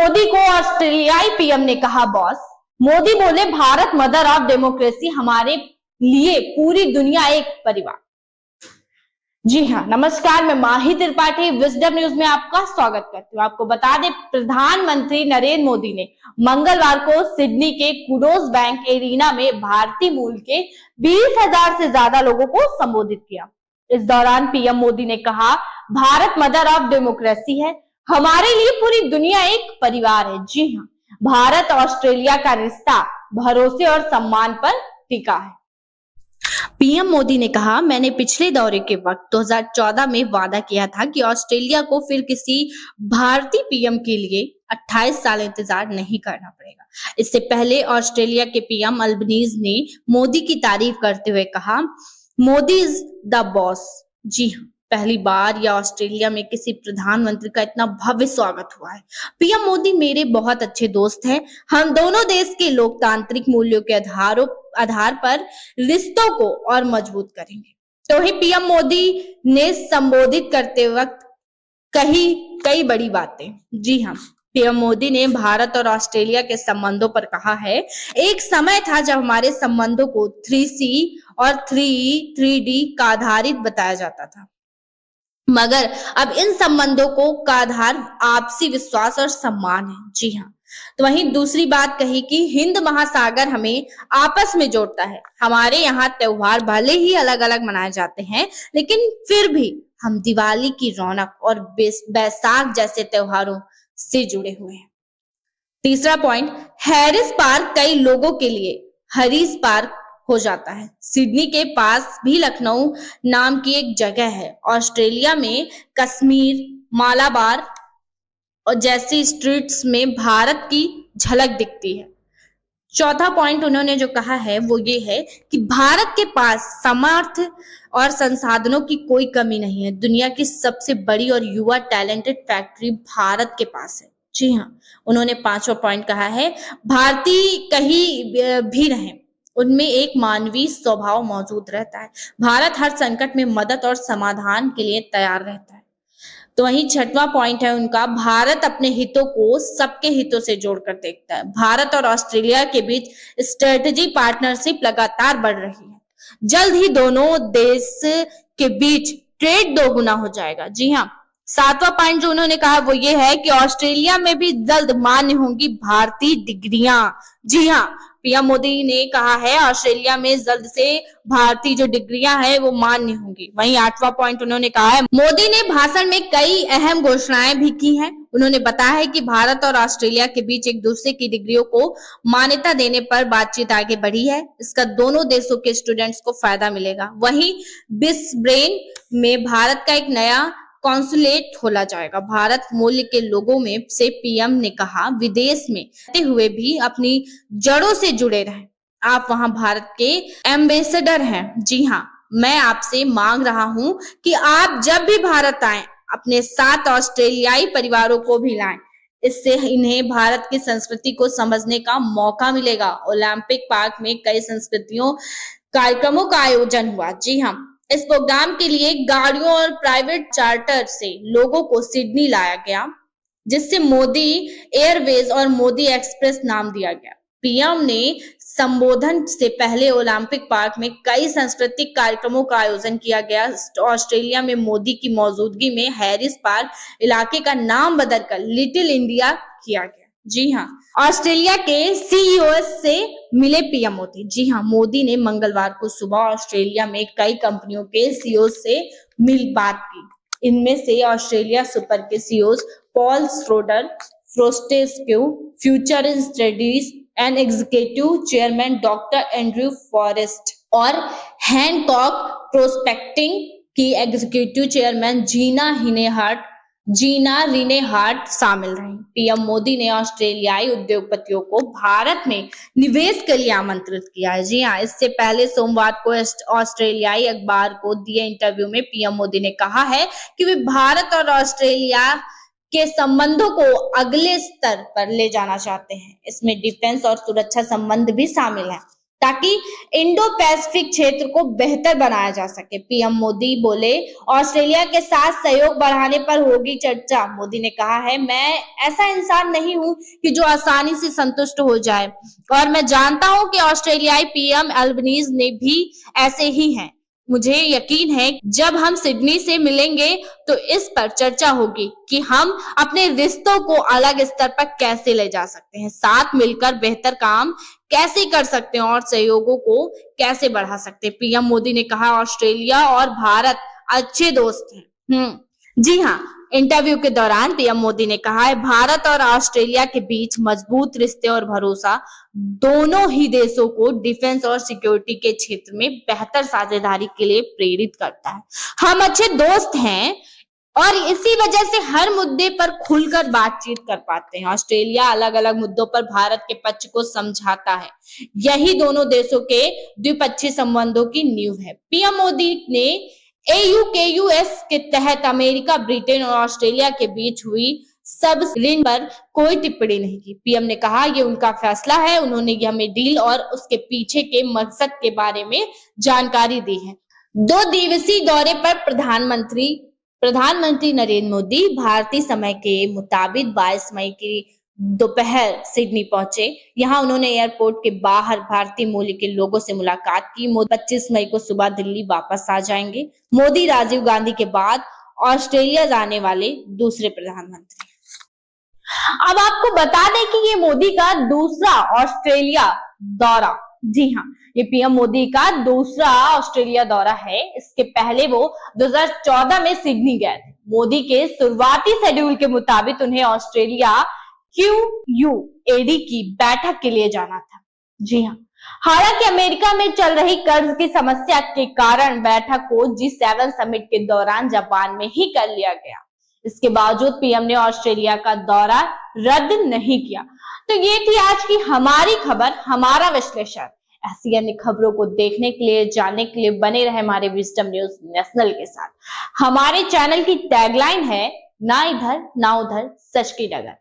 मोदी को ऑस्ट्रेलियाई पीएम ने कहा बॉस। मोदी बोले भारत मदर ऑफ डेमोक्रेसी, हमारे लिए पूरी दुनिया एक परिवार। जी हाँ, नमस्कार, मैं माही त्रिपाठी विजडम न्यूज में आपका स्वागत करती हूँ। आपको बता दें, प्रधानमंत्री नरेंद्र मोदी ने मंगलवार को सिडनी के कुडोज बैंक एरिना में भारतीय मूल के 20,000 से ज्यादा लोगों को संबोधित किया। इस दौरान पीएम मोदी ने कहा, भारत मदर ऑफ डेमोक्रेसी है, हमारे लिए पूरी दुनिया एक परिवार है। जी हाँ, भारत ऑस्ट्रेलिया का रिश्ता भरोसे और सम्मान पर टिका है। पीएम मोदी ने कहा, मैंने पिछले दौरे के वक्त 2014 में वादा किया था कि ऑस्ट्रेलिया को फिर किसी भारतीय पीएम के लिए 28 साल इंतजार नहीं करना पड़ेगा। इससे पहले ऑस्ट्रेलिया के पीएम अल्बनीज ने मोदी की तारीफ करते हुए कहा, मोदी इज द बॉस। जी हाँ, पहली बार या ऑस्ट्रेलिया में किसी प्रधानमंत्री का इतना भव्य स्वागत हुआ है। पीएम मोदी मेरे बहुत अच्छे दोस्त हैं। हम दोनों देश के लोकतांत्रिक मूल्यों के आधार पर रिश्तों को और मजबूत करेंगे। तो ही पीएम मोदी ने संबोधित करते वक्त कही कई बड़ी बातें। जी हाँ, पीएम मोदी ने भारत और ऑस्ट्रेलिया के संबंधों पर कहा है, एक समय था जब हमारे संबंधों को 3C और 3D का आधारित बताया जाता था, मगर अब इन संबंधों का आधार आपसी विश्वास और सम्मान है। जी हाँ, तो वहीं दूसरी बात कही कि हिंद महासागर हमें आपस में जोड़ता है। हमारे यहाँ त्योहार भले ही अलग अलग मनाए जाते हैं, लेकिन फिर भी हम दिवाली की रौनक और बैसाख जैसे त्योहारों से जुड़े हुए हैं। तीसरा पॉइंट, हैरिस पार्क कई लोगों के लिए हरीस पार्क हो जाता है। सिडनी के पास भी लखनऊ नाम की एक जगह है। ऑस्ट्रेलिया में कश्मीर, मालाबार और जैसी स्ट्रीट्स में भारत की झलक दिखती है। चौथा पॉइंट उन्होंने जो कहा है वो ये है कि भारत के पास सामर्थ्य और संसाधनों की कोई कमी नहीं है। दुनिया की सबसे बड़ी और युवा टैलेंटेड फैक्ट्री भारत के पास है। जी हाँ, उन्होंने पांचवा पॉइंट कहा है, भारतीय कहीं भी रहें, उनमें एक मानवीय स्वभाव मौजूद रहता है। भारत हर संकट में मदद और समाधान के लिए तैयार रहता है। तो वहीं छठवां पॉइंट है उनका, भारत अपने हितों को सबके हितों से जोड़कर देखता है। भारत और ऑस्ट्रेलिया के बीच स्ट्रेटेजी पार्टनरशिप लगातार बढ़ रही है। जल्द ही दोनों देश के बीच ट्रेड 2 गुना हो जाएगा। जी हाँ, सातवां पॉइंट जो उन्होंने कहा वो ये है कि ऑस्ट्रेलिया में भी जल्द मान्य होंगी भारतीय डिग्रियां। जी हाँ, पीएम मोदी ने कहा है ऑस्ट्रेलिया में जल्द से भारतीय जो डिग्रियां हैं वो मान्य होंगी। वहीं आठवां पॉइंट उन्होंने कहा है, मोदी ने भाषण में कई अहम घोषणाएं भी की हैं। उन्होंने बताया है कि भारत और ऑस्ट्रेलिया के बीच एक दूसरे की डिग्रियों को मान्यता देने पर बातचीत आगे बढ़ी है। इसका दोनों देशों के स्टूडेंट्स को फायदा मिलेगा। वहीं ब्रिस्बेन में भारत का एक नया कॉन्सुलेट खोला जाएगा। भारत मूल्य के लोगों में से पीएम ने कहा, विदेश में रहते हुए भी अपनी जड़ों से जुड़े रहें। आप वहां भारत के एम्बेसडर हैं। जी हाँ, मैं आपसे मांग रहा हूं कि आप जब भी भारत आए अपने साथ ऑस्ट्रेलियाई परिवारों को भी लाएं। इससे इन्हें भारत की संस्कृति को समझने का मौका मिलेगा। ओलंपिक पार्क में कई संस्कृतियों कार्यक्रमों का आयोजन हुआ। जी हाँ, इस प्रोग्राम के लिए गाड़ियों और प्राइवेट चार्टर से लोगों को सिडनी लाया गया, जिससे मोदी एयरवेज और मोदी एक्सप्रेस नाम दिया गया। पीएम ने संबोधन से पहले ओलंपिक पार्क में कई सांस्कृतिक कार्यक्रमों का आयोजन किया गया। ऑस्ट्रेलिया में मोदी की मौजूदगी में हैरिस पार्क इलाके का नाम बदलकर लिटिल इंडिया किया गया। जी हाँ, ऑस्ट्रेलिया के सीईओ से मिले पीएम मोदी। जी हाँ, मोदी ने मंगलवार को सुबह ऑस्ट्रेलिया में कई कंपनियों के सीईओ से मिल बात की। इनमें से ऑस्ट्रेलिया सुपर के CEO Paul Schroder, Fortescue future studies and executive chairman doctor Andrew Forrest और हैंकॉक प्रोस्पेक्टिंग की एग्जीक्यूटिव चेयरमैन जीना रिनेहार्ट शामिल रही। पीएम मोदी ने ऑस्ट्रेलियाई उद्योगपतियों को भारत में निवेश के लिए आमंत्रित किया है। जी हाँ, इससे पहले सोमवार को ऑस्ट्रेलियाई अखबार को दिए इंटरव्यू में पीएम मोदी ने कहा है कि वे भारत और ऑस्ट्रेलिया के संबंधों को अगले स्तर पर ले जाना चाहते हैं। इसमें डिफेंस और सुरक्षा संबंध भी शामिल है। ताकि इंडो पैसिफिक क्षेत्र को बेहतर बनाया जा सके। पीएम मोदी बोले, ऑस्ट्रेलिया के साथ सहयोग बढ़ाने पर होगी चर्चा। मोदी ने कहा है, मैं ऐसा इंसान नहीं हूं कि जो आसानी से संतुष्ट हो जाए, और मैं जानता हूं कि ऑस्ट्रेलियाई पीएम अल्बनीज ने भी ऐसे ही हैं। मुझे यकीन है जब हम सिडनी से मिलेंगे तो इस पर चर्चा होगी कि हम अपने रिश्तों को अलग स्तर पर कैसे ले जा सकते हैं, साथ मिलकर बेहतर काम कैसे कर सकते हैं और सहयोगों को कैसे बढ़ा सकते हैं। पीएम मोदी ने कहा, ऑस्ट्रेलिया और भारत अच्छे दोस्त हैं। जी हाँ, इंटरव्यू के दौरान पीएम मोदी ने कहा है, भारत और ऑस्ट्रेलिया के बीच मजबूत रिश्ते और भरोसा दोनों ही देशों को डिफेंस और सिक्योरिटी के क्षेत्र में बेहतर साझेदारी के लिए प्रेरित करता है। हम अच्छे दोस्त हैं और इसी वजह से हर मुद्दे पर खुलकर बातचीत कर पाते हैं। ऑस्ट्रेलिया अलग अलग मुद्दों पर भारत के पक्ष को समझाता है। यही दोनों देशों के द्विपक्षीय संबंधों की नींव है। पीएम मोदी ने AUKUS के तहत अमेरिका, ब्रिटेन और ऑस्ट्रेलिया के बीच हुई सब ऋण पर कोई टिप्पणी नहीं की। पीएम ने कहा, ये उनका फैसला है। उन्होंने हमें डील और उसके पीछे के मकसद के बारे में जानकारी दी है। 2 दिवसीय दौरे पर प्रधानमंत्री नरेंद्र मोदी भारतीय समय के मुताबिक 22 मई की दोपहर सिडनी पहुंचे। यहाँ उन्होंने एयरपोर्ट के बाहर भारतीय मूल के लोगों से मुलाकात की। 25 मई को सुबह दिल्ली वापस आ जाएंगे। मोदी राजीव गांधी के बाद ऑस्ट्रेलिया जाने वाले दूसरे प्रधानमंत्री। अब आपको बता दें कि ये मोदी का दूसरा ऑस्ट्रेलिया दौरा, जी हाँ, ये पीएम मोदी का दूसरा ऑस्ट्रेलिया दौरा है। इसके पहले वो 2014 में सिडनी गए थे। मोदी के शुरुआती शेड्यूल के मुताबिक उन्हें ऑस्ट्रेलिया QUAD की बैठक के लिए जाना था। जी हाँ, हालांकि अमेरिका में चल रही कर्ज की समस्या के कारण बैठक को G7 समिट के दौरान जापान में ही कर लिया गया। इसके बावजूद पीएम ने ऑस्ट्रेलिया का दौरा रद्द नहीं किया। तो ये थी आज की हमारी खबर, हमारा विश्लेषण। ऐसी अन्य खबरों को देखने के लिए, जानने के लिए बने रहे हमारे विजडम न्यूज नेशनल के साथ। हमारे चैनल की टैगलाइन है, ना इधर ना उधर, सच की डगर।